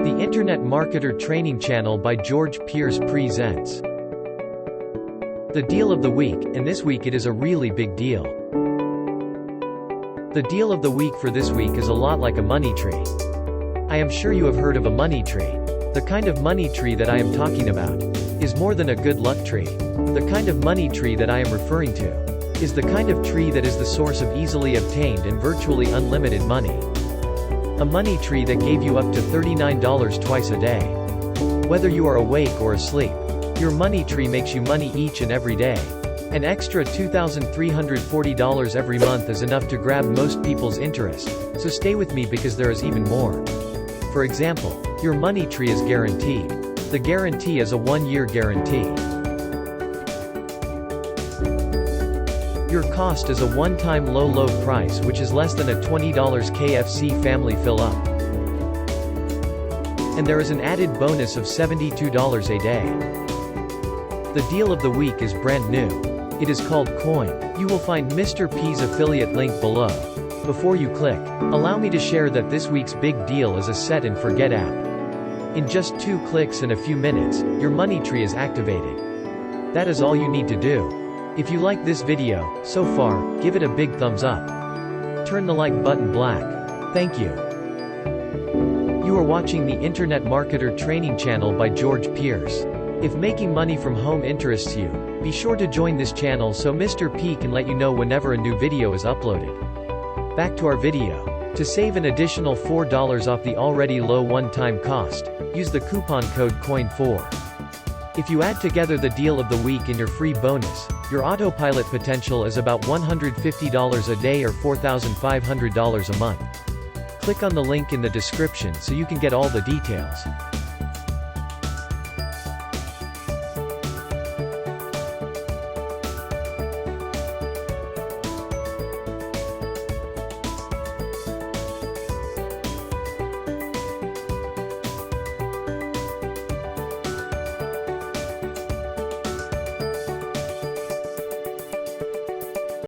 The Internet Marketer Training Channel by George Pierce presents the Deal of the Week, and this week it is a really big deal. The deal of the week for this week is a lot like a money tree. I am sure you have heard of a money tree. The kind of money tree that I am talking about is more than a good luck tree. The kind of money tree that I am referring to is the kind of tree that is the source of easily obtained and virtually unlimited money. A money tree that gave you up to $39 twice a day. Whether you are awake or asleep, your money tree makes you money each and every day. An extra $2,340 every month is enough to grab most people's interest, so stay with me because there is even more. For example, your money tree is guaranteed. The guarantee is a 1-year guarantee. Your cost is a one-time low price, which is less than a $20 KFC family fill-up. And there is an added bonus of $72 a day. The deal of the week is brand new. It is called Coin. You will find Mr. P's affiliate link below. Before you click, allow me to share that this week's big deal is a set and forget app. In just 2 clicks and a few minutes, your money tree is activated. That is all you need to do. If you like this video, so far, give it a big thumbs up. Turn the like button black. Thank you. You are watching the Internet Marketer Training Channel by George Pierce. If making money from home interests you, be sure to join this channel so Mr. P can let you know whenever a new video is uploaded. Back to our video. To save an additional $4 off the already low one-time cost, use the coupon code COIN4. If you add together the deal of the week and your free bonus, your autopilot potential is about $150 a day or $4,500 a month. Click on the link in the description so you can get all the details.